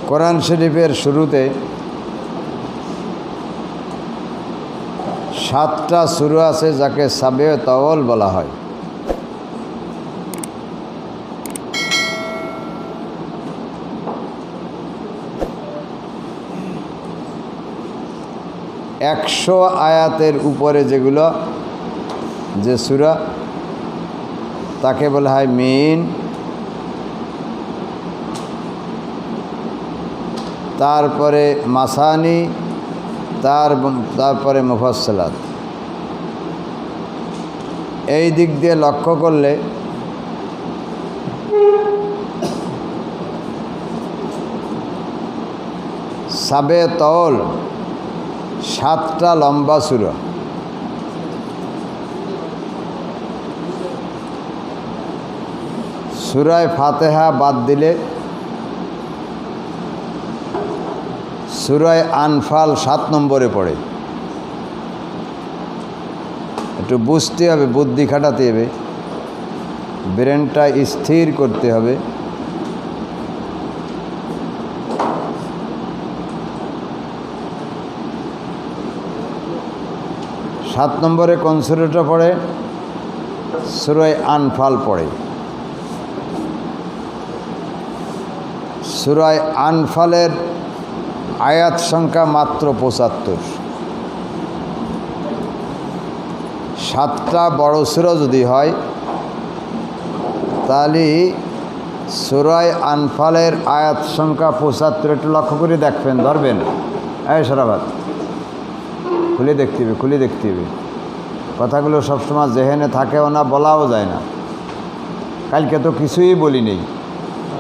কোরআন শরীফের শুরুতে 7টা সূরা আছে যাকে সাবে তাওল বলা হয়। একশো আয়াতের উপরে যেগুলো যে সূরা তাকে বলা হয় মিন, তারপরে মাসানি, তারপরে মুফাসসালাত। এই দিক দিয়ে লক্ষ্য করলে সাবে তাওল 7টা লম্বা সূরা। সূরা ফাতিহা বাদ দিলে সূরা আনফাল 7 নম্বরে পড়ে। একটু বুঝতে হবে, বুদ্ধি খাটাতে হবে, ব্রেনটা স্থির করতে হবে। সাত নম্বরে কোন সূরাটা পড়ে? সূরা আনফাল পড়ে। সূরা আনফালের আয়াত সংখ্যা মাত্র 75। 7টা বড় সূরা যদি হয় তাহলে সূরা আনফালের আয়াত সংখ্যা 75। একটু লক্ষ্য করে দেখবেন, ধরবেন। সারাবাদ খুলে দেখতে হবে, খুলে দেখতে হবে। কথাগুলো সবসময় জেহেনে থাকেও না, বলাও যায় না। কালকে তো কিছুই বলি নেই,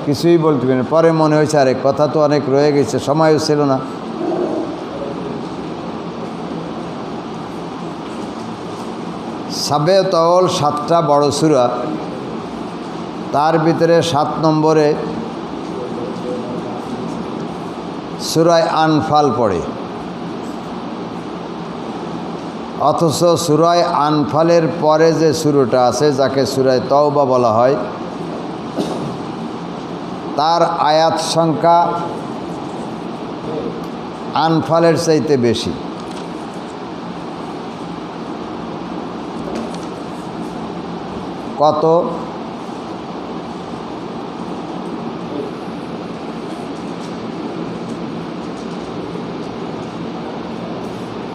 কিছুই বলতে পারি না। পরে মনে হয়েছে আরে কথা তো অনেক রয়ে গেছে, সময়ও ছিল না। সাবে তাওল 7টা বড় সূরা, তার ভিতরে 7 নম্বরে সূরা আনফাল পড়ে। অথচ সূরা আনফালের পরে যে সূরাটা আছে যাকে সূরা তাওবা বলা হয়, তার আয়াত সংখ্যা আনফালের চাইতে বেশি। কত?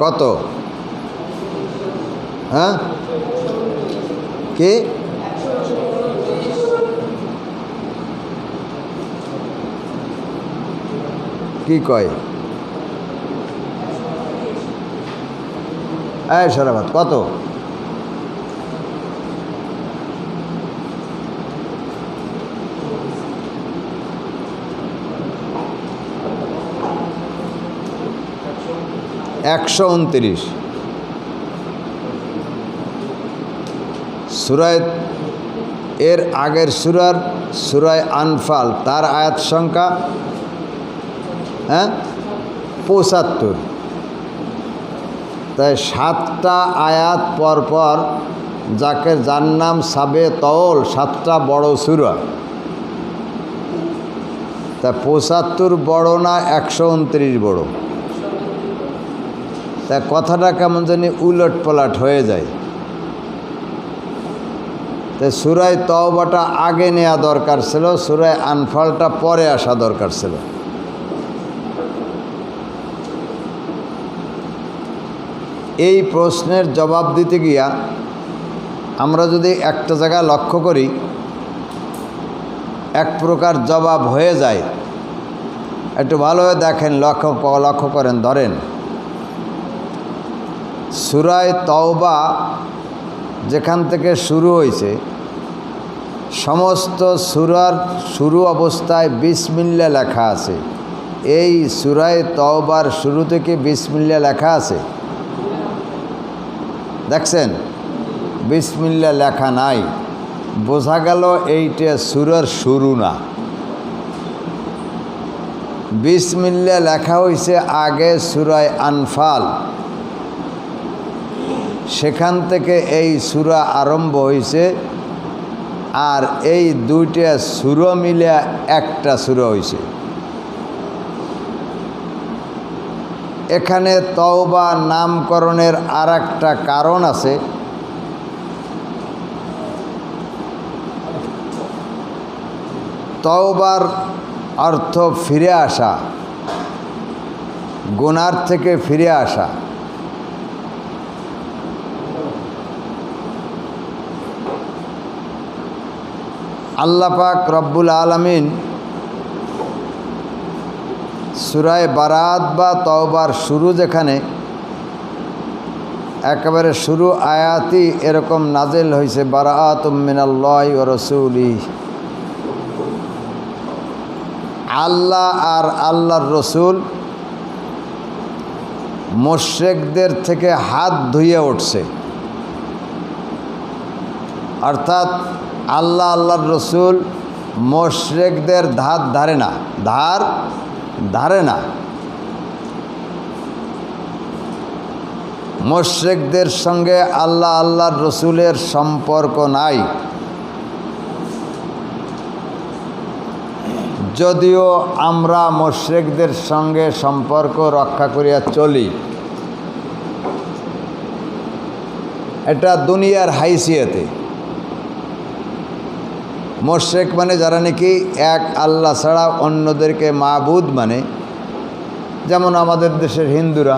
কত? হ্যাঁ, কি? কি কয়? সারাবাদ কত? $129। সূরা এর আগের সূরা আনফাল তার আয়াত সংখ্যা 75। তাই 7টা আয়াত পরপর যার নাম সাবে তাওল, 7টা বড় সূরা। তা 75 বড় না 129 বড়? তা কথাটা কেমন জানি উলট পালট হয়ে যায়। তাই সূরা তাওবাটা আগে নেওয়া দরকার ছিল, সূরা আনফালটা পরে আসা দরকার ছিল। এই প্রশ্নের জবাব দিতে গিয়া আমরা যদি একটা জায়গা লক্ষ্য করি, এক প্রকার জবাব হয়ে যায়। একটু ভালোভাবে দেখেন, লক্ষ্য করেন, ধরেন। সূরা তাওবা যেখান থেকে শুরু হয়েছে, সমস্ত সূরার শুরু অবস্থায় বিসমিল্লাহ লেখা আছে। এই সূরা তাওবার শুরু থেকে বিসমিল্লাহ লেখা আছে? দেখছেন? বিসমিল্লাহ লেখা নাই। বোঝা গেল এইটা সূরার শুরু না। বিসমিল্লাহ লেখা হয়েছে আগে সূরা আনফাল, সেখান থেকে এই সূরা আরম্ভ হয়েছে। আর এই দুইটা সূরা মিলে একটা সূরা হয়েছে। এখানে তওবা নামকরণের আর একটা কারণ আছে। তওবার অর্থ ফিরে আসা, গুনার থেকে ফিরে আসা। আল্লাহ পাক রব্বুল আলামিন সূরা বারাত বা তওবার শুরু যেখানে একেবারে শুরু আয়াতই এরকম নাজিল হয়েছে, বারাআতুম মিনাল্লাহি ওয়া রাসূলিহি, আল্লাহ আর আল্লাহর রসুল মুশরিকদের থেকে হাত ধুয়ে উঠছে। অর্থাৎ আল্লাহ আল্লাহর রসুল মুশরিকদের ধার ধারে না। মুশরিকদের সঙ্গে আল্লাহ আল্লাহর রসুলের সম্পর্ক নাই। যদিও আমরা মুশরিকদের সঙ্গে সম্পর্ক রক্ষা করিয়া চলি, এটা দুনিয়ার হাইসিয়তে। মুশরিক মানে যারা নাকি এক আল্লাহ ছাড়া অন্যদেরকে মাবুদ মানে, যেমন আমাদের দেশের হিন্দুরা,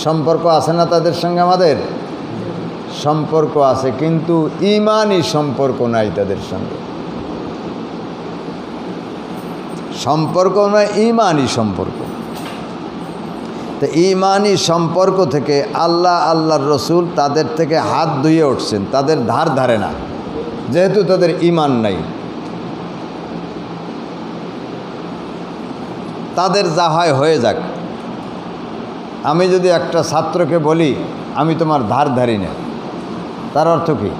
সম্পর্ক আছে না তাদের সঙ্গে? আমাদের সম্পর্ক আছে, কিন্তু ঈমানি সম্পর্ক নাই তাদের সঙ্গে। সম্পর্ক নয়, ঈমানি সম্পর্ক। তো ঈমানি সম্পর্ক থেকে আল্লাহ আল্লাহর রসুল তাদের থেকে হাত ধুয়ে উঠছেন, তাদের ধারে না, যেহেতু তাদের ঈমান নাই। তাদের যা হয় হয়ে যাক। আমি যদি একটা ছাত্রকে বলি আমি তোমার ধারি না, তার অর্থ কি?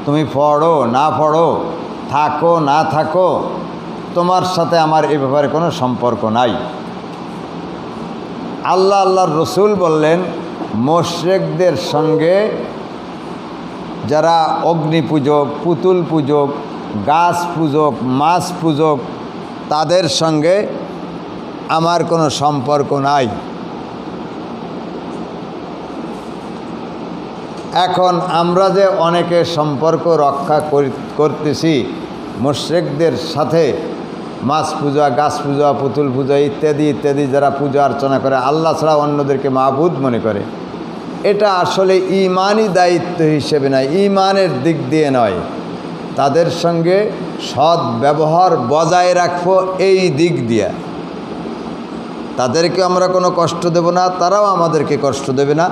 তুমি পড়ো না পড়ো, থাকো না থাকো, তোমার সাথে আমার এ ব্যাপারে কোনো সম্পর্ক নাই। আল্লাহ আল্লাহর রসুল বললেন, মুশরিকদের সঙ্গে যারা অগ্নি পূজক, পুতুল পূজক, গাছ পূজক, মাছ পূজক, তাদের সঙ্গে আমার কোনো সম্পর্ক নাই। এখন আমরা যে অনেকে সম্পর্ক রক্ষা করতেছি মুশরিকদের সাথে, মাছ পূজা, গাছ পূজা, পুতুল পূজা ইত্যাদি ইত্যাদি যারা পূজা অর্চনা করে, আল্লাহ ছাড়া অন্যদেরকে মাবুদ মনে করে, এটা আসলে ঈমানি দায়িত্ব হিসেবে নয়, ঈমানের দিক দিয়ে নয়। তাদের সঙ্গে সৎ ব্যবহার বজায় রাখবো এই দিক দিয়ে। তাদেরকে আমরা কোনো কষ্ট দেব না, তারাও আমাদেরকে কষ্ট দেবে না,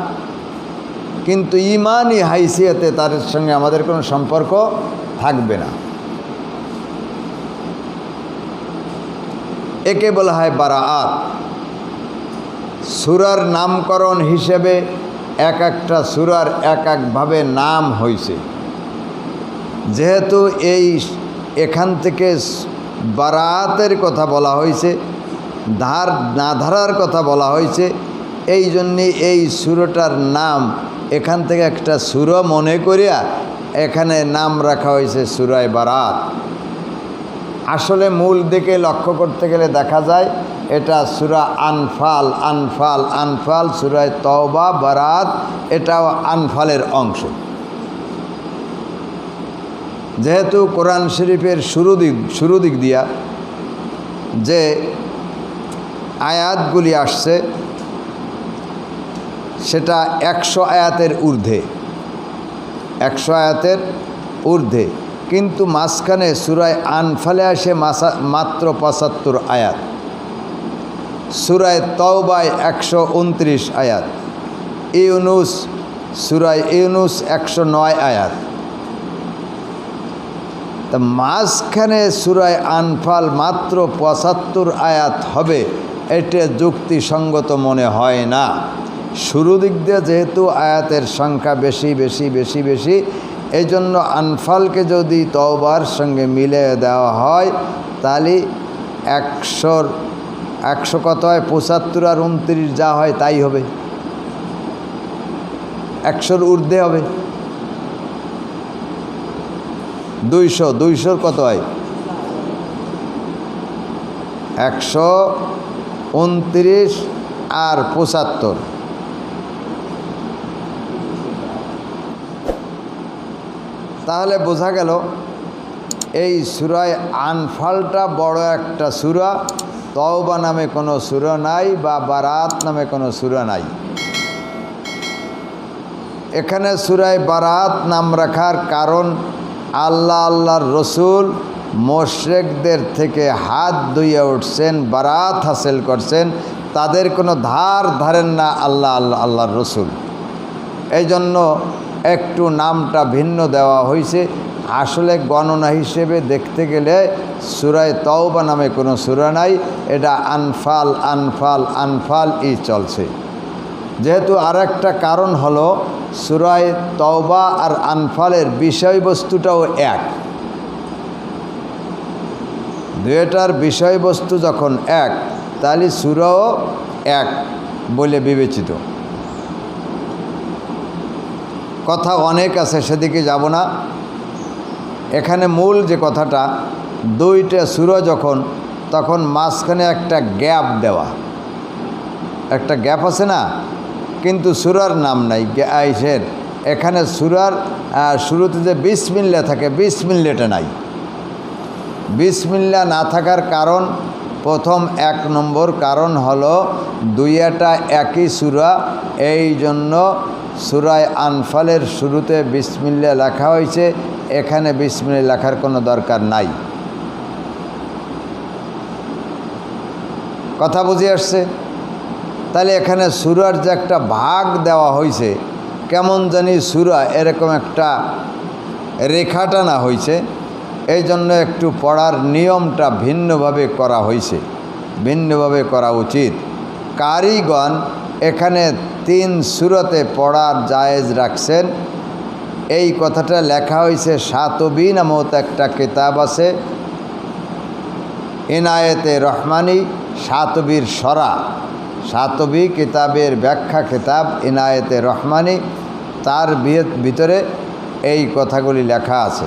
কিন্তু ঈমানি হাইসিয়তে তাদের সঙ্গে আমাদের কোনো সম্পর্ক থাকবে না। একে বলা হয় বারাআত। সূরার নামকরণ হিসেবে এক একটা সূরার এক একভাবে নাম হয়েছে। যেহেতু এখান থেকে বারাআতের কথা বলা হয়েছে, ধার না ধারার কথা বলা হয়েছে, এই জন্যে এই সূরাটার নাম এখান থেকে একটা সূরা মনে করিয়া এখানে নাম রাখা হয়েছে সূরা বারাত। আসলে মূল দিকে লক্ষ্য করতে গেলে দেখা যায় এটা সূরা আনফাল। আনফাল সূরা তওবা, বারাত এটাও আনফালের অংশ। যেহেতু কোরআন শরীফের শুরু দিক দিয়া যে আয়াতগুলি আসছে সেটা 100 আয়াতের ঊর্ধ্বে, 100 আয়াতের ঊর্ধ্বে, কিন্তু মাঝখানে সূরা আনফালে আসে মাত্র 75 আয়াত, সূরা তওবায় 129 আয়াত, সূরা ইউনূস 109 আয়াত। তা মাঝখানে সূরা আনফাল মাত্র 75 আয়াত হবে, এটা যুক্তিসঙ্গত মনে হয় না। শুরু দিক দিয়ে যেহেতু আয়াতের সংখ্যা বেশি, এই জন্য আনফালকে যদি তওবার সঙ্গে মিলে দেওয়া হয় তাহলে 100 কত হয়? 75 আর 29 যা হয় তাই হবে, 100-র ঊর্ধ্বে হবে। 200-র কত হয়? 29 আর 75। তাহলে বোঝা গেল এই সূরা আনফালটা বড় একটা সূরা। তওবা নামে কোনো সূরা নাই বা বারাত নামে কোনো সূরা নাই। এখানে সূরা বারাত নাম রাখার কারণ আল্লাহর রসুল মুশরিকদের থেকে হাত ধুয়ে উঠছেন, বারাত হাসিল করছেন, তাদের কোনো ধার ধারেন না আল্লাহর রসুল। এই জন্য একটু নামটা ভিন্ন দেওয়া হয়েছে। আসলে গণনা হিসেবে দেখতে গেলে সূরা তওবা নামে কোনো সূরা নাই, এটা আনফাল আনফাল আনফাল চলছে। যেহেতু আর একটা কারণ হলো সূরা তওবা আর আনফালের বিষয়বস্তুটাও এক, দুইটার বিষয়বস্তু যখন এক তাহলে সূরাও এক বলে বিবেচিত। কথা অনেক আছে, সেদিকে যাব না। এখানে মূল যে কথাটা, দুইটা সূরা যখন, তখন মাঝখানে একটা গ্যাপ দেওয়া, একটা গ্যাপ আছে না, কিন্তু সূরার নাম নাই আইসের। এখানে সূরার শুরুতে যে বিসমিল্লাহ থাকে, বিসমিল্লাহটা নাই। বিসমিল্লাহ না থাকার কারণ, প্রথম 1 নম্বর কারণ হলো দুইটা একই সূরা, এই জন্য সূরা আনফালের শুরুতে বিসমিল্লাহ লেখা হয়েছে, এখানে বিসমিল্লাহ লেখার কোনো দরকার নাই। কথা বুঝে আসছে? তাহলে এখানে সূরার যে একটা ভাগ দেওয়া হয়েছে, কেমন জানি সূরা এরকম একটা রেখা টানা হয়েছে, এই জন্য একটু পড়ার নিয়মটা ভিন্নভাবে করা হয়েছে, ভিন্নভাবে করা উচিত। কারিগণ এখানে 3 সূরাতে পড়ার জায়েজ রাখছেন। এই কথাটা লেখা হয়েছে শাতবী নামক একটা কিতাব আছে, ইনায়েতে রহমানি, শাতবীর সরা, শাতবী কিতাবের ব্যাখ্যা কিতাব ইনায়েতে রহমানি, তার ভিতরে এই কথাগুলি লেখা আছে।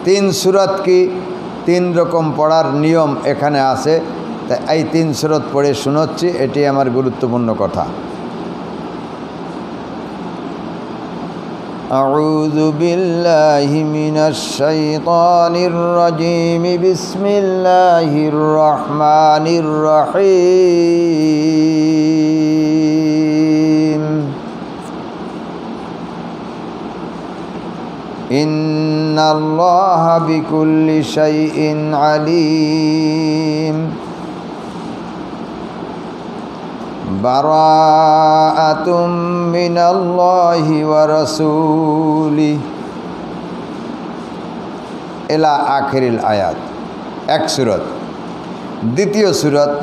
তিন সূরাত কি 3 রকম পড়ার নিয়ম এখানে আছে। তাই এই 3 সূরাত পড়ে শোনাচ্ছি, এটি আমার গুরুত্বপূর্ণ কথা। আউযু বিল্লাহি মিনাশ শাইতানির রাজীম, বিসমিল্লাহির রহমানির রহিম। ইন্নাল্লাহা বিকুল্লি শাইইন আলীম। বারাআতুম মিনাল্লাহি ওয়া রাসূলিহি ইলা আখিরিল আয়াত। 1 সূরাত। দ্বিতীয় সূরাত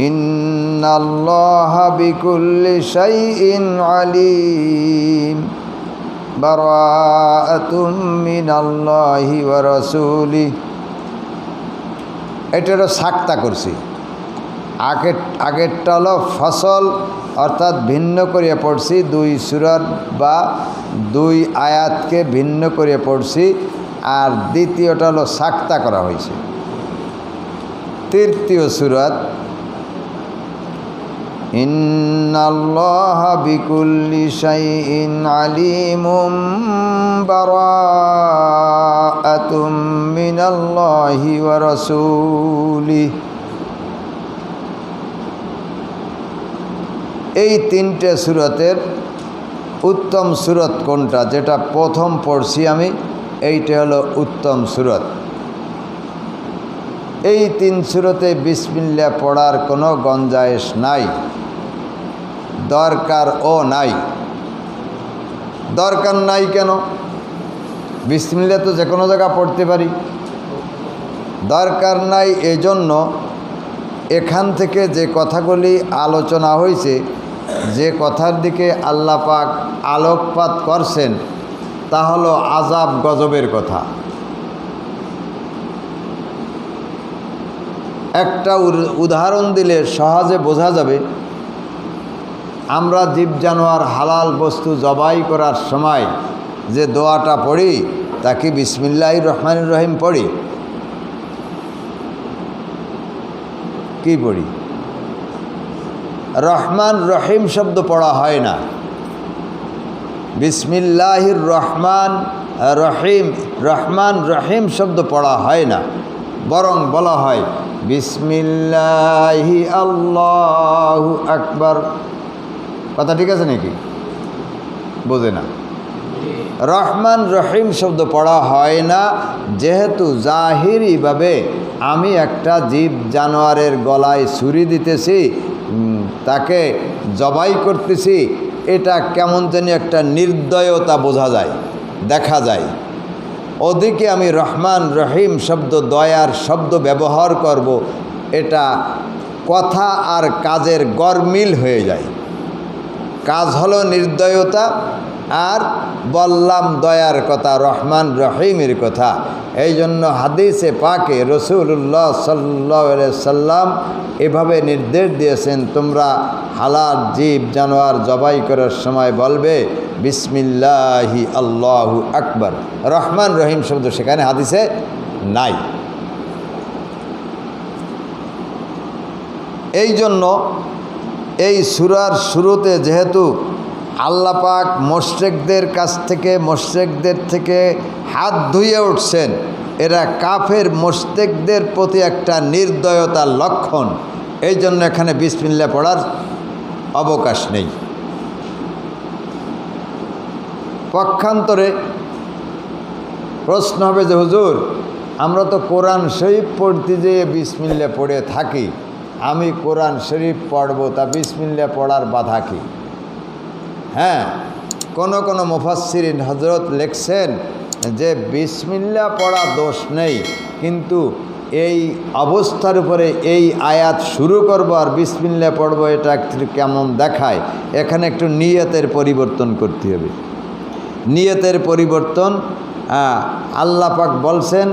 ইন্নাল্লাহা বিকুল্লি শাইইন আলীম, বারাআতুম মিনাল্লাহি ওয়া রাসূলিহি। এটারও সাক্তা করছি। আগেরটা হলো ফসল, অর্থাৎ ভিন্ন করে পড়ছি, 2 সূরার বা 2 আয়াতকে ভিন্ন করে পড়ছি। আর দ্বিতীয়টা হলো সাক্তা করা হয়েছে। তৃতীয় সূরাত ইন্নাল্লাহা বিকুল্লি শাইইন আলীমুম, বারাআতুম মিনাল্লাহি ওয়া রাসূলিহি। এই 3টে সূরাতের উত্তম সূরত কোনটা, যেটা প্রথম পড়ছি আমি, এইটা হলো উত্তম সূরত। এই 3 সূরাতে বিসমিল্লাহ পড়ার কোনো গঞ্জায়েশ নাই, দরকারও নাই। দরকার নাই কেন? বিসমিল্লাহ তো যে কোনো জায়গা পড়তে পারি। দরকার নাই এজন্য এখান থেকে যে কথাগুলি আলোচনা হয়েছে, যে কথার দিকে আল্লাহ পাক আলোকপাত করছেন, তা হলো আযাব গজবের কথা। একটা উদাহরণ দিলে সহজে বোঝা যাবে। আমরা জীব জানোয়ার হালাল বস্তু জবাই করার সময় যে দোয়াটা পড়ি, তা কি বিসমিল্লাহির রহমানির রহিম পড়ি? কি পড়ি? রহমান রহিম শব্দ পড়া হয় না। বিসমিল্লাহির রহমান রহিম, রহমান রহিম শব্দ পড়া হয় না, বরং বলা হয় বিসমিল্লাহি আল্লাহু আকবার। কথা ঠিক আছে নাকি? বোঝে না। রহমান রহিম শব্দ পড়া হয় না, যেহেতু জাহিরিভাবে আমি একটা জীব জানোয়ারের গলায় ছুরি দিতেছি, তাকে জবাই করতেছি, এটা কেমন জানি একটা নির্দয়তা বোঝা যায়, দেখা যায়। ওদিকে আমি রহমান রহিম শব্দ, দয়ার শব্দ ব্যবহার করব, এটা কথা আর কাজের গরমিল হয়ে যায়। কাজ হলো নির্দয়তা, আর বললাম দয়ার কথা, রহমান রহিমের কথা। এই জন্য হাদিসে পাকে রসুল্লাহ সাল্লাল্লাহু আলাইহি সাল্লাম এভাবে নির্দেশ দিয়েছেন, তোমরা হালাল জীব জানোয়ার জবাই করার সময় বলবে বিসমিল্লাহি আল্লাহু আকবার। রহমান রহিম শব্দ সেখানে হাদিসে নাই। এই জন্য এই সূরার শুরুতে যেহেতু আল্লাহ পাক মুশরিকদের কাছ থেকে, মুশরিকদের থেকে হাত ধুয়ে উঠছেন, এরা কাফের মুশরিকদের প্রতি একটা নির্দয়তার লক্ষণ, এই জন্য এখানে বিসমিল্লাহ পড়ার অবকাশ নেই। পক্ষান্তরে প্রশ্ন হবে যে হুজুর, আমরা তো কোরআন শরীফ পড়তে যেয়ে বিসমিল্লাহ পড়ে থাকি, আমি কোরআন শরীফ পড়ব, তা বিসমিল্লাহ পড়ার বাধা কি? হ্যাঁ, কোন মুফাসসিরিন হযরত লিখছেন যে বিসমিল্লাহ পড়া দোষ নেই, কিন্তু এই অবস্থার উপরে এই আয়াত শুরু করব আর বিসমিল্লাহ পড়ব, এটা একটু কেমন দেখায়। এখানে একটু নিয়তের পরিবর্তন করতে হবে। নিয়তের পরিবর্তন, আল্লাহ পাক বলছেন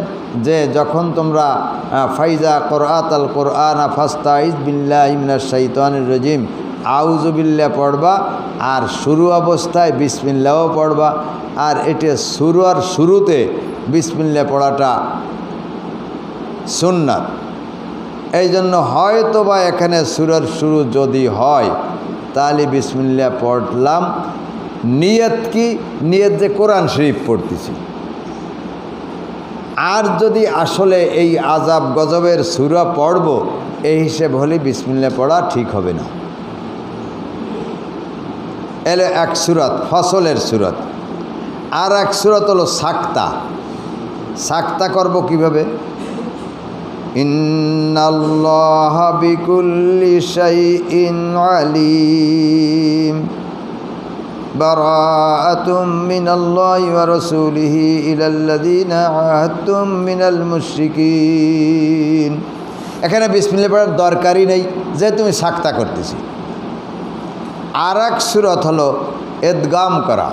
যে যখন তোমরা ফাইজা কোরআতাল কোরআন ফাস্তাইজ বিল্লাহি মিনাশ শাইতানির রাজিম আউযু বিল্লাহ পড়বা, আর শুরু অবস্থায় বিসমিল্লাহও পড়বা। আর এটা শুরুর শুরুতে বিসমিল্লাহ পড়াটা সুন্নাত। এই জন্য হয়তো বা এখানে সূরার শুরু যদি হয় তাহলে বিসমিল্লাহ পড়লাম। নিয়ত কি? নিয়ত যে কোরআন শরীফ পড়তেছি। আর যদি আসলে এই আযাব গজবের সূরা পড়ব এই হিসেব হলে বিসমিল্লাহ পড়া ঠিক হবে না। এলে এক সূরাত, ফসলের সূরাত। আর এক সূরাত হলো সাক্তা। সাক্তা করব কিভাবে? ইন্নাল্লাহা বিকুল্লি শাইইন আলীম বারাআতুম মিনাল্লাহি ওয়া রাসূলিহি ইলাল্লাযীনা আহাদতুম মিনাল মুশরিকিন। এখানে বিসমিল্লাহ পড়ার দরকারই নেই, যে তুমি সাক্তা করতেছি। আর এক সূরাত হলো ইদগাম করা।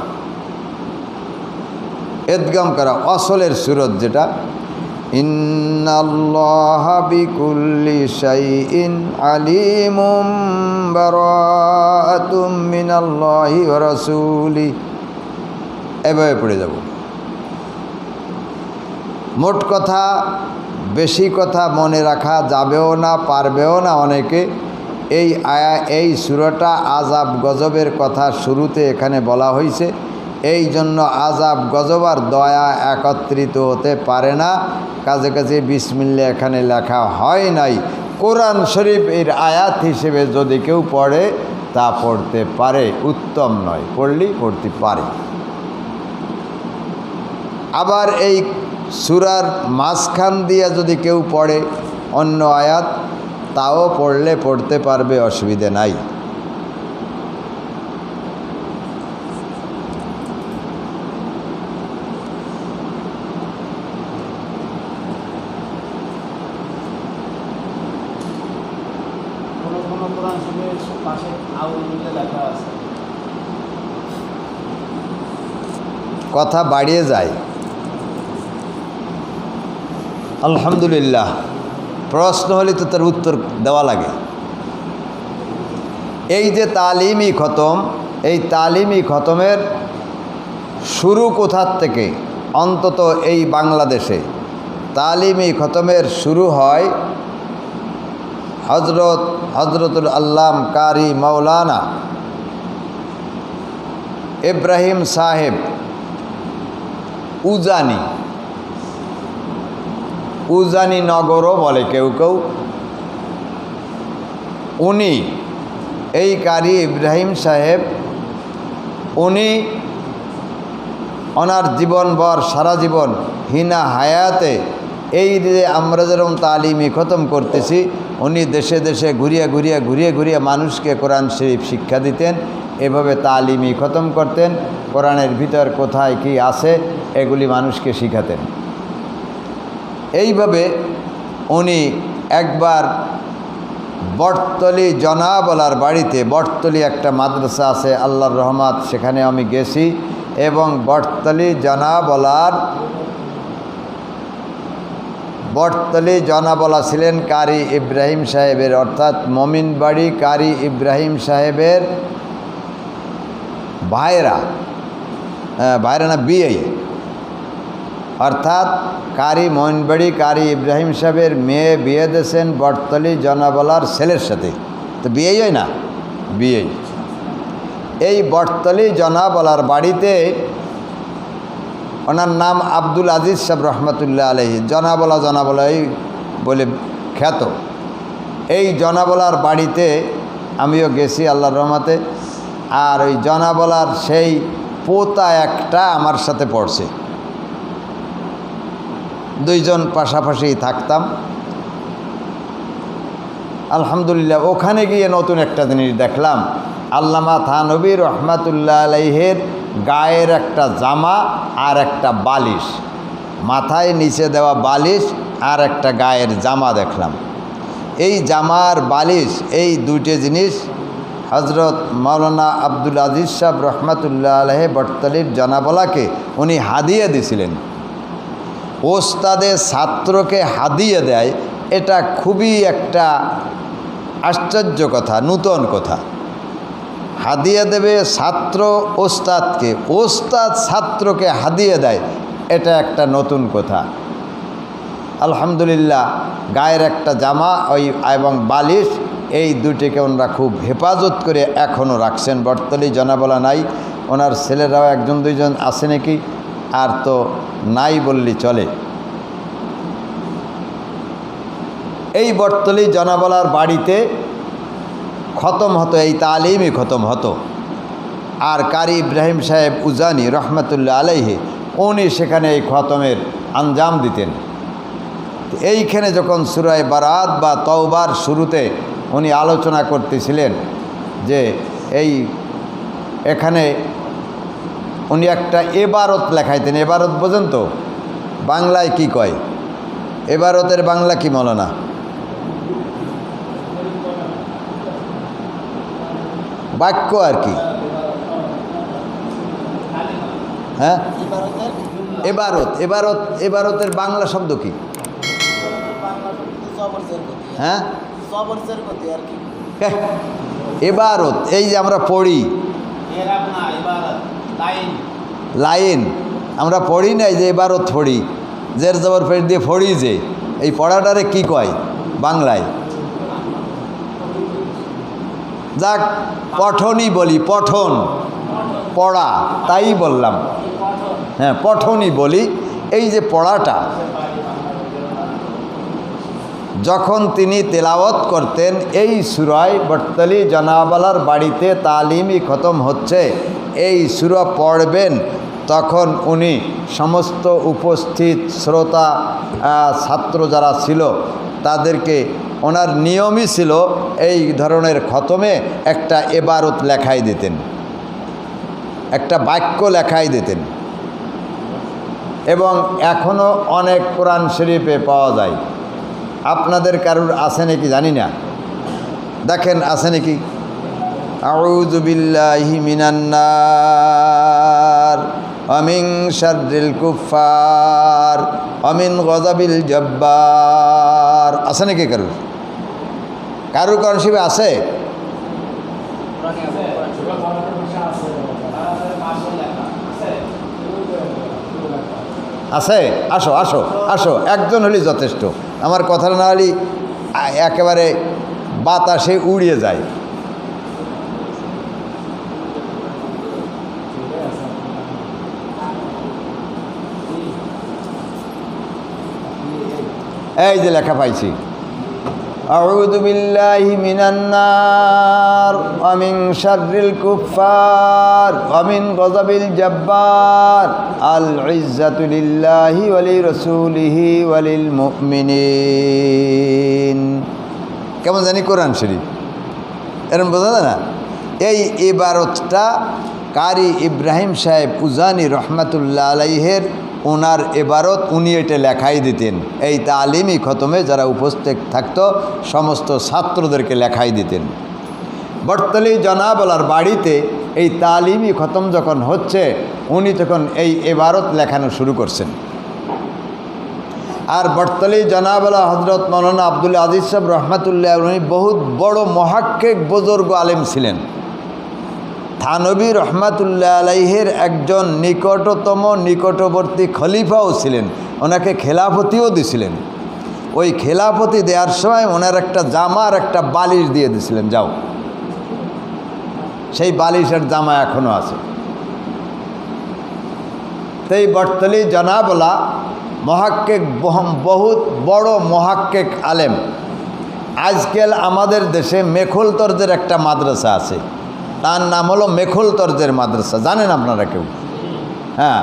ইদগাম করা অসলের সূরত যেটা, ইন্নাল্লাহা বিকুল্লি শাইইন আলীমুম বারাআতুম মিনাল্লাহি ওয়া রাসূলিহি, এভাবে পড়ে যাব। মোট কথা, বেশি কথা মনে রাখা যাবেও না, পারবেও না অনেকে। এই সূরাটা আযাব গজবের কথা শুরুতে এখানে বলা হয়েছে, এই জন্য আযাব গজব আর দয়া একত্রিত হতে পারে না। কাজে কাজে বিসমিল্লাহ এখানে লেখা হয় নাই। কোরআন শরীফ এর আয়াত হিসেবে যদি কেউ পড়ে তা পড়তে পারে, উত্তম নয়, পড়লেই পড়তে পারে। আবার এই সূরার মাঝখান দিয়ে যদি কেউ পড়ে অন্য আয়াত, তাও পড়লে পড়তে পারবে, অসুবিধে নাই। কথা বাড়িয়ে যায়। আলহামদুলিল্লাহ, প্রশ্ন হলে তো তার উত্তর দেওয়া লাগে। এই যে তালিমি খতম, এই তালিমি খতমের শুরু কোথার থেকে? অন্তত এই বাংলাদেশে তালিমি খতমের শুরু হয় হজরতুল আল্লাম কারি মাওলানা ইব্রাহিম সাহেব উজানি নগরও বলে কেউ কেউ। উনি এই কারি ইব্রাহিম সাহেব উনি ওনার জীবনভর সারা জীবন হিনা হায়াতে এই যে আমরা যেরকম তালিমি খতম করতেছি, উনি দেশে দেশে ঘুরিয়ে মানুষকে কোরআন শরীফ শিক্ষা দিতেন। এভাবে তালিমি খতম করতেন, কোরআনের ভিতর কোথায় কি আছে এগুলি মানুষকে শিখাতেন। এইভাবে উনি একবার বটতলি জনাবলার বাড়িতে, বটতলি একটা মাদ্রাসা আছে আল্লাহর রহমত, সেখানে আমি গেছি এবং বটতলি জনাবলা ছিলেন কারি ইব্রাহিম সাহেবের, অর্থাৎ মমিনবাড়ি কারি ইব্রাহিম সাহেবের ভাইরা না বিয়ে, অর্থাৎ কারি মমিনবাড়ি কারি ইব্রাহিম সাহেবের মেয়ে বিয়ে দিয়েছেন বটতলি জনাবলার ছেলের সাথে। তো বিয়েই হয় না, বিয়েই। এই বটতলি জনাবলার বাড়িতে, ওনার নাম আব্দুল আজিজ সাহেব রহমতুল্লাহ আলহি, জনাবলাই বলে খ্যাত। এই জনাবলার বাড়িতে আমিও গেছি আল্লাহর রহমতে। আর ওই জনাবলার সেই পোতা একটা আমার সাথে পড়ছে, দুইজন পাশাপাশি থাকতাম। আলহামদুলিল্লাহ, ওখানে গিয়ে নতুন একটা জিনিস দেখলাম, আল্লামা থানবী রহমাতুল্লাহ আলাইহের গায়ের একটা জামা আর একটা বালিশ, মাথায় নিচে দেওয়া বালিশ আর একটা গায়ের জামা দেখলাম। এই জামার বালিশ, এই দুইটি জিনিস হজরত মাওলানা আব্দুল আজিজ সাহেব রহমাতুল্লাহ আলাইহি বটতলির জনাবলাকে উনি হাদিয়ে দিয়েছিলেন। ওস্তাদের ছাত্রকে হাদিয়ে দেয়, এটা খুবই একটা আশ্চর্য কথা, নূতন কথা। হাদিয়ে দেবে ছাত্র ওস্তাদকে, ওস্তাদ ছাত্রকে হাদিয়ে দেয়, এটা একটা নতুন কথা। আলহামদুলিল্লাহ, গায়ের একটা জামা ওই এবং বালিশ, এই দুটিকে ওনারা খুব হেফাজত করে এখনও রাখছেন। বটতলি জনাবলা নাই, ওনার ছেলেরাও একজন দুইজন আছে নাকি, আর তো নাই বললি চলে। এই বটতলি জনাবলার বাড়িতে খতম হতো, এই তালিমই খতম হতো। আর কারি ইব্রাহিম সাহেব উজানি রহমতুল্লাহ আলাইহি উনি সেখানে এই খতমের আঞ্জাম দিতেন। এইখানে যখন সূরা বারাত বা তওবার শুরুতে উনি আলোচনা করতেছিলেন যে এখানে উনি একটা এবারত লেখাইতেন। এবারত বোঝেন তো, বাংলায় কি কয়? এবারতের বাংলা কি মৌলানা? বাক্য আর কি, হ্যাঁ? এবারতের বাংলা শব্দ কি? হ্যাঁ, এবারত এই যে আমরা পড়ি লাইন, আমরা পড়ি না, এই যে এবারত পড়ি, জের জবর ফের দিয়ে পড়ি, যে এই পড়াটারে কি কয় বাংলায়? যাক, পঠনই বলি, পঠন, পড়া, তাই বললাম। হ্যাঁ, পঠনই বলি। এই যে পড়াটা যখন তিনি তেলাওয়াত করতেন, এই সূরায় বটতলি জনাবলার বাড়িতে তালিমি খতম হচ্ছে, এই সূরা পড়বেন, তখন উনি সমস্ত উপস্থিত শ্রোতা ছাত্র যারা ছিল তাদেরকে, ওনার নিয়মই ছিল এই ধরনের খতমে একটা এবারত লেখাই দিতেন, একটা বাক্য লেখাই দিতেন। এবং এখনও অনেক কোরআন শরীফে পাওয়া যায়। আপনাদের কারুর আছে নাকি জানি না, দেখেন আছে নাকি? আউযু বিল্লাহি মিনান নার ওয়া মিন শাররিল কুফফার ওয়া মিন গযাবিল জব্বার, আছে নাকি কারুর? কারুর কোরআন শরীফে আছে? আছে? আসো আসো আসো, একজন হলেই যথেষ্ট। আমার কথা না হলে একেবারে বাতাসে উড়িয়ে যায়। এই যে লেখা পাইছি, আউযু বিল্লাহি মিনান নার ওয়া মিন শাররিল কুফফার ওয়া মিন গযাবিল জাব্বার আল ইজ্জাতু লিল্লাহি ওয়া লিরাসূলিহি ওয়া লিল মুমিনিন। কেমন জানি কোরআন শরীফ এরকম বোঝা যায় না? এই ইবারতটা কারি ইব্রাহিম সাহেব উজানি রহমাতুল্লাহ আলাইহের ওনার এবারত উনি এটা লেখাই দিতেন। এই তালিমি খতমে যারা উপস্থিত থাকতো সমস্ত ছাত্রদেরকে লেখাই দিতেন। বটতলী জনাবলার বাড়িতে এই তালিমি খতম যখন হচ্ছে উনি তখন এই এবারত লেখানো শুরু করছেন। আর বটতলী জনাবলা হজরত মৌলানা আব্দুল আজিজ সাহেব রহমাতুল্লাহ উনি বহুত বড় মহাক্কিক বুজুর্গ আলেম ছিলেন। থানবী রহমাতুল্লাহ আলাইহের একজন নিকটবর্তী খলিফাও ছিলেন, ওনাকে খেলাফতিও দিছিলেন। ওই খেলাফতি দেওয়ার সময় ওনার একটা জামার একটা বালিশ দিয়ে দিছিলেন, যাও। সেই বালিশের জামা এখনও আছে। তো এই বটতলী জনাবলা মহাক্কিক, বহুত বড় মহাক্কিক আলেম। আজকাল আমাদের দেশে মেখুল তর্জের একটা মাদ্রাসা আছে, তার নাম হলো মেখুল তর্জের মাদ্রাসা। জানেন আপনারা কেউ? হ্যাঁ,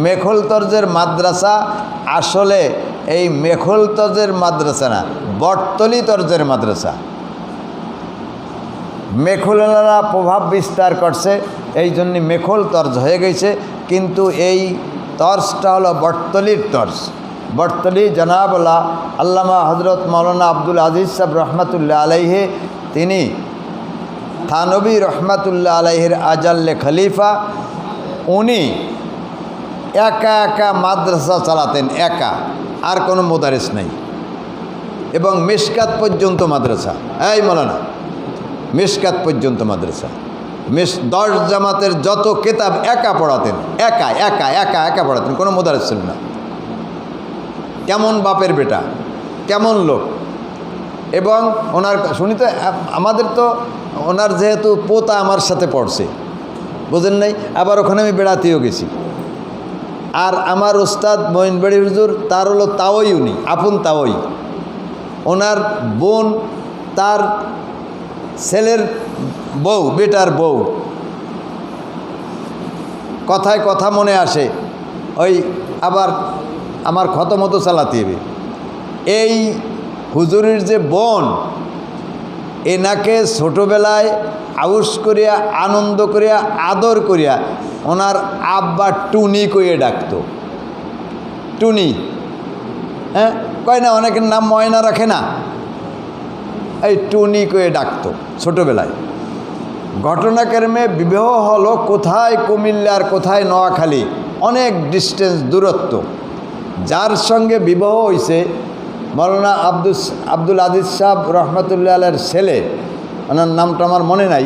মেখুল তর্জের মাদ্রাসা আসলে এই মেখুল তর্জের মাদ্রাসা না, বটতলী তর্জের মাদ্রাসা। মেখুলরা প্রভাব বিস্তার করছে, এই জন্য মেখুল তর্জ হয়ে গেছে, কিন্তু এই তর্জটা হলো বটতলীর তর্জ। বটতলী জনাবলা আল্লামা হজরত মৌলানা আব্দুল আজিজ সাহেব রহমাতুল্লাহ আলাইহে, তিনি থানবী রহমাতুল্লাহ আলাইহির আজাল্লে খলিফা। উনি একা একা মাদ্রাসা চালাতেন, একা, আর কোনো মুদারিস নেই। এবং মিশকাত পর্যন্ত মাদ্রাসা, এই মৌলানা মিশকাত পর্যন্ত মাদ্রাসা। 10 জামাতের যত কিতাব একা পড়াতেন, একা একা একা একা পড়াতেন, কোনো মুদারিস ছিল না। কেমন বাপের বেটা, কেমন লোক। এবং ওনার শুনি তো, আমাদের তো ওনার যেহেতু পোতা আমার সাথে পড়ছে, বুঝেন নাই, আবার ওখানে আমি বেড়াতেও গেছি। আর আমার ওস্তাদ মঈনবাড়ি হুজুর, তার হলো তাওই, উনি আপন তাওই। ওনার বোন, তার ছেলের বউ, বেটার বউ, কথায় কথা মনে আসে, ওই আবার আমার খতমতো চালাতে হবে। এই হুজুরের যে বোন, এনাকে ছোটোবেলায় আউস করিয়া, আনন্দ করিয়া, আদর করিয়া ওনার আব্বা টুনি কইয়ে ডাকতো। টুনি, হ্যাঁ, কয় না, অনেকের নাম ময়না রাখে না, এই টুনি কইয়ে ডাকতো ছোটোবেলায়। ঘটনাক্রমে বিবাহ হলো কোথায় কুমিল্লার, কোথায় নোয়াখালী, অনেক ডিস্টেন্স, দূরত্ব। যার সঙ্গে বিবাহ হয়েছে মৌলানা আব্দুল আজিজ সাহেব রহমতুল্লাহ আলাইহির ছেলে, ওনার নামটা আমার মনে নাই।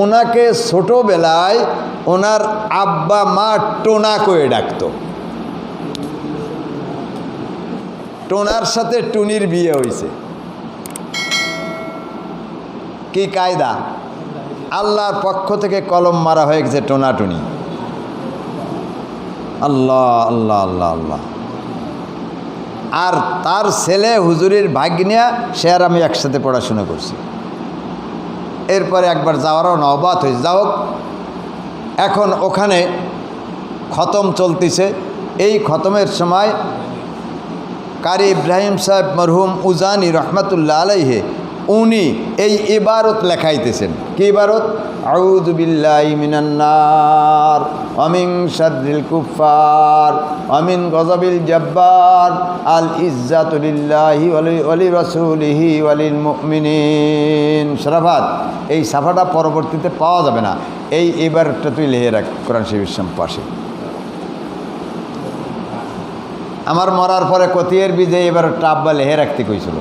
ওনাকে ছোটোবেলায় ওনার আব্বা মা টোনা করে ডাকত। টোনার সাথে টুনির বিয়ে হয়েছে। কি কায়দা! আল্লাহর পক্ষ থেকে কলম মারা হয়ে গেছে টোনাটুনি। আল্লাহ আল্লাহ আল্লাহ আল্লাহ। আর তার ছেলে হুজুরের ভাগ্নিয়া, সে আর আমি একসাথে পড়াশোনা করছি। এরপরে একবার যাওয়ারও নওবাত হয়েছে। যাও, এখন ওখানে খতম চলতেছে। এই খতমের সময় কারি ইব্রাহিম সাহেব মরহুম উজানি রহমাতুল্লাহ আলাইহে উনি এই ইবারত লেখাইতেছেন। কি ইবারত? আউযু বিল্লাহি মিনান নার ওয়া মিন শাররিল কুফফার ওয়া মিন গযাবিল জাব্বার আল ইজ্জাতু লিল্লাহি ওয়া লিরাসূলিহি ওয়া লিল মুমিনিন। শরাফাত, এই সাফাটা পরবর্তীতে পাওয়া যাবে না। এই ইবারতটা তুই লিখে রাখ কোরআন শরীফের পাশে। আমার মরার পরে কতিয়ের বিজে ইবারতটা আব্বা লিখে রাখতে কইছিল।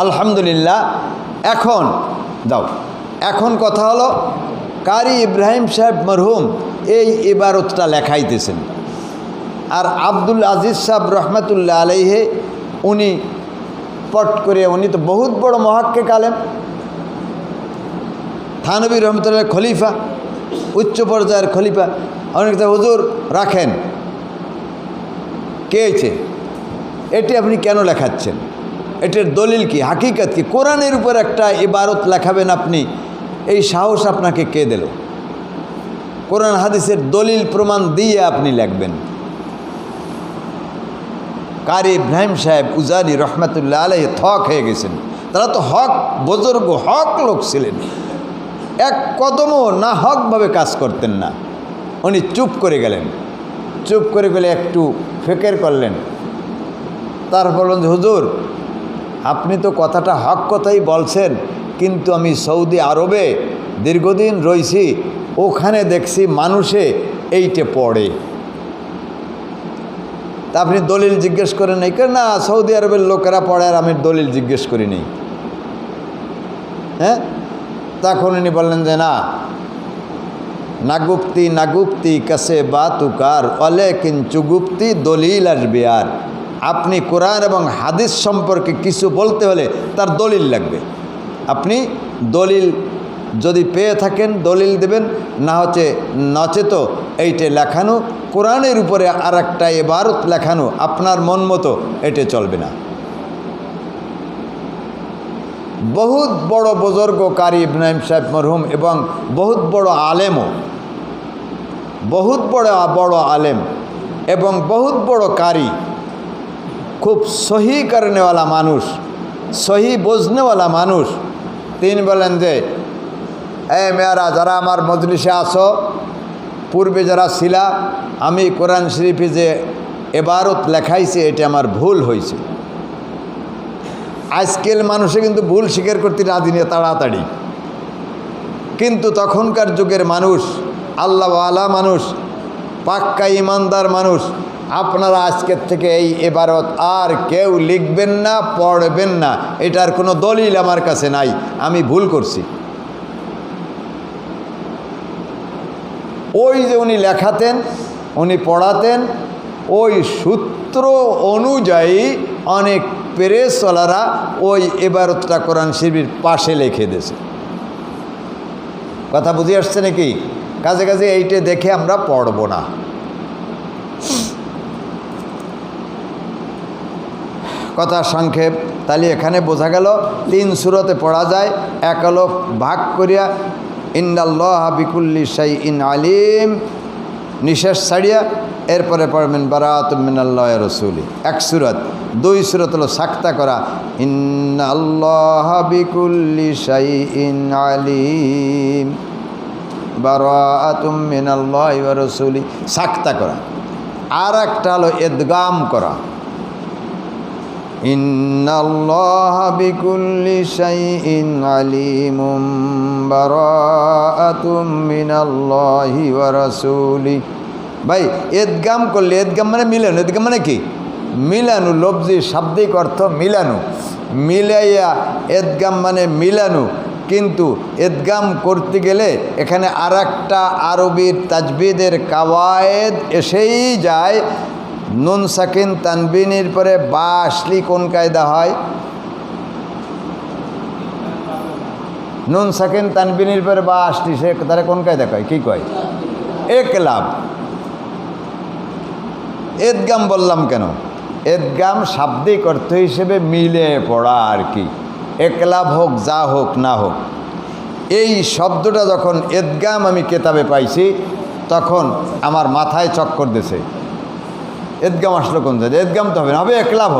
আলহামদুলিল্লাহ। এখন যাও, এখন কথা হলো কারি ইব্রাহিম সাহেব মরহুম এই ইবারতটা লেখাইতেছেন। আর আব্দুল আজিজ সাহেব রহমতুল্লাহ আলাইহে উনি পট করে, উনি তো বহুত বড় মুহাক্কিক আলেম, থানবী রহমতুল্লাহ খলিফা, উচ্চ পর্যায়ের খলিফা। অনেক হুজুর রাখেন, কে হয়েছে এটি আপনি কেন লেখাচ্ছেন, এটার দলিল কি, হাকিকত কি, কোরআনের উপর একটা ইবারত লেখাবেন আপনি, এই সাহস আপনাকে কে দিল? কোরআন হাদিসের দলিল প্রমাণ দিয়ে আপনি লিখবেন। কারি ইব্রাহিম সাহেব উজানি রহমতুল্লাহ আলাইহি থক হয়ে গেছেন। তারা তো হক বুজুর্গ, হক লোক ছিলেন, এক কদমও না হকভাবে কাজ করতেন না। উনি চুপ করে গেলেন, চুপ করে গেলে একটু ফিকির করলেন, তারপর বললেন যে হুজুর আপনি তো কথাটা হক কথাই বলছেন, কিন্তু আমি সৌদি আরবে দীর্ঘদিন রয়েছি, ওখানে দেখছি মানুষে এইটে পড়ে। তা আপনি দলিল জিজ্ঞেস করেন নাই? না, সৌদি আরবের লোকেরা পড়ে আর আমি দলিল জিজ্ঞেস করি নাই। হ্যাঁ, তখন উনি বললেন যে না, নাগুপ্তি নাগুপ্তি কাছে বাতুকার অলে কিঞ্চুগুপ্তি দলিল আসবে। আর আপনি কোরআন এবং হাদিস সম্পর্কে কিছু বলতে হলে তার দলিল লাগবে। আপনি দলিল যদি পেয়ে থাকেন দলিল দেবেন, না হচ্ছে নচেত এইটে লেখানো কোরআনের উপরে আর একটা ইবারত লেখানো আপনার মন মতো, এটা চলবে না। বহুত বড় বুজুর্গ কারি ইব্রাহিম সাহেব মরহুম এবং বহুত বড় আলেমও, বহুত বড় আলেম এবং বহুত বড় কারি, খুব সহি করনেওয়ালা মানুষ, সহি বোঝনেওয়ালা মানুষ। তিনি বলেন যে মেয়েরা যারা আমার মজলিসে আসো, পূর্বে যারা ছিলা, আমি কোরআন শরীফে যে ইবারত লেখাইছি এটা আমার ভুল হয়েছে। আজকাল মানুষে কিন্তু ভুল স্বীকার করতে রাজি নিয়ে তাড়াতাড়ি, কিন্তু তখনকার যুগের মানুষ আল্লাহওয়ালা মানুষ, পাক্কা ইমানদার মানুষ। আপনারা আজকের থেকে এই ইবারত আর কেউ লিখবেন না, পড়বেন না, এটার কোনো দলিল আমার কাছে নাই, আমি ভুল করছি। ওই যে উনি লেখাতেন, উনি পড়াতেন, ওই সূত্র অনুযায়ী অনেক প্রেসওয়ালারা ওই ইবারতটা কোরআন শরীফের পাশে লিখে দিয়েছে। কথা বুঝে আসছে নাকি? কাজে কাজে এইটা দেখে আমরা পড়ব না। কথা সংক্ষেপ, তাহলে এখানে বোঝা গেল 3 সূরাতে পড়া যায়। এক হলো ভাগ করিয়া ইন্নাল্লাহা বিকুল্লি শাইইন আলিম, নিশেষ ছাড়িয়া এরপরে পড়বেন বারাআতুম মিনাল্লাহি ওয়া রাসূলি, 1 সূরাত। 2 সূরাত হলো সাক্তা করা ইন্নাল্লাহা বিকুল্লি শাইইন আলিম, বারাআতুম মিনাল্লাহি ওয়া রাসূলি, সাক্তা করা। আর একটা হলো ইদগাম করা ইন্নাল্লাহা বিকুল্লি শাইইন আলিমুম বারাআতুম মিনাল্লাহি ওয়া রাসূলি। ভাই ইদগাম করলে, ইদগাম মানে মিলানো, ইদগাম মানে কি? মিলানো, লফজি শাব্দিক অর্থ মিলানো, মিলাইয়া ইদগাম মানে মিলানো। কিন্তু ইদগাম করতে গেলে এখানে আর একটা আরবির তাজবিদের কাওয়ায়েদ এসেই যায়। নুন সাকিন তানবিনের পরে বা আসলি কোন কায়দা হয়? নুন সাকিন তানবিনের পরে বা আসলি সে তারা কোন কায়দা কয়? কি কয়? একলাব। ইদগাম বললাম কেন? ইদগাম শাব্দিক অর্থ হিসেবে মিলে পড়া আর কি, একলাব হোক যা হোক না হোক। এই শব্দটা যখন ইদগাম আমি কেতাবে পাইছি তখন আমার মাথায় চক্কর দিছে। ইদগাম আসলো কোন জায়গায়? ইদগাম তো হবে না, হবে একলাব,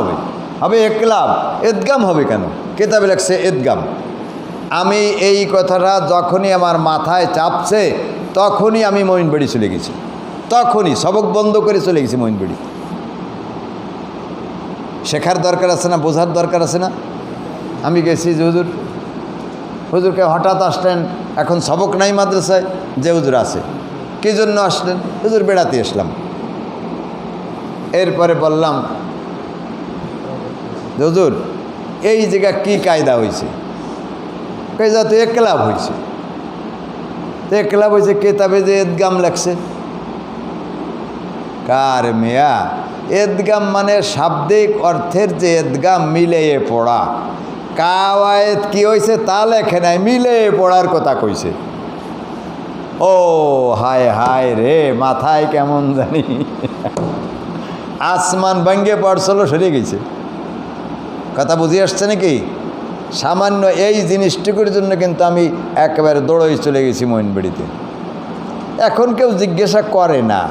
হবে একলাব। ইদগাম হবে কেন? কেতাবে লেখছে ইদগাম। আমি এই কথাটা যখনই আমার মাথায় চাপছে তখনই আমি মঈনবাড়ি চলে গেছি, তখনই সবক বন্ধ করে চলে গেছি মঈনবাড়ি। শেখার দরকার আছে না, বোঝার দরকার আছে না? আমি গেছি যে হুজুরকে হঠাৎ আসলেন, এখন সবক নাই মাদ্রাসায়, যে হুজুর আছে। কী জন্য আসলেন? হুজুর বেড়াতে আসলাম। এরপরে বললাম হুজুর এই জায়গা কি কায়দা হয়েছে? কায়দা তো একলাভ হয়েছে। তো একলাভ হয়েছে, কেতাবে যে ইদগাম লেখছে, কার মিয়া, এদগাম মানে শাব্দিক অর্থের যে এদগাম মিলিয়ে পড়া। কাওয়ায়েত কি হয়েছে তা লেখে নাই, মিলিয়ে পড়ার কথা কইছে। ও হায় হায় রে, মাথায় কেমন জানি আসমান ভাঙ্গে পড়ছিল, সরে গেছে। কথা বুঝে আসছে নাকি? সামান্য এই জিনিসটুকুর জন্য কিন্তু আমি একেবারে দৌড়ই চলে গেছি মইনবাড়িতে। এখন কেউ জিজ্ঞাসা করে না,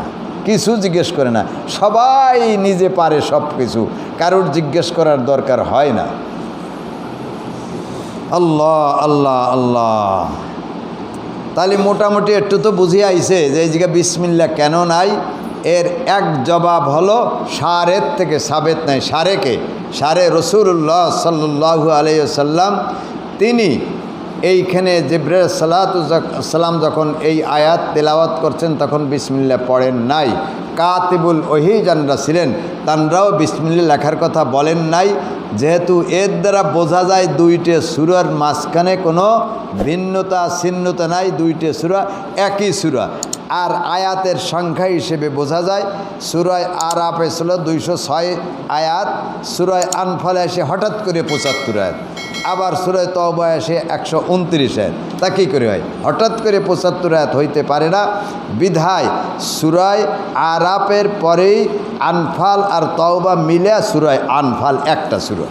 কিছু জিজ্ঞেস করে না, সবাই নিজে পারে সব কিছু, কারোর জিজ্ঞেস করার দরকার হয় না। আল্লাহ আল্লাহ আল্লাহ। তাহলে মোটামুটি একটু তো বুঝিয়ে আইছে যে এই জায়গায় বিসমিল্লাহ কেন নাই। এর এক জবাব হলো সারের থেকে সাবেত নাই। সারেকে সারে রসুল্লাহ সাল্লাল্লাহু আলাইহি ওয়াসাল্লাম তিনি এইখানে জিবরাইল সালাম যখন এই আয়াত তেলাওয়াত করছেন তখন বিসমিল্লাহ পড়েন নাই। কাতিবুল ওহি যানরা ছিলেন তানরাও বিসমিল্লাহ লেখার কথা বলেন নাই, যেহেতু এর দ্বারা বোঝা যায় দুইটে সূরার মাঝখানে কোনো ভিন্নতা ছিন্নতা নাই, দুইটে সূরা একই সূরা। আর আয়াতের সংখ্যা হিসেবে বোঝা যায় সূরা আরাফে ছিল 206 আয়াত, সূরা আনফালে এসে হঠাৎ করে 75 আয়াত, আবার সূরা তওবা এসে 129 আয়াত। তা কী করে হয়? হঠাৎ করে 75 আয়াত হইতে পারে না। বিধায় সূরা আরাফের পরেই আনফাল আর তওবা মিলে সূরা আনফাল একটা সূরা।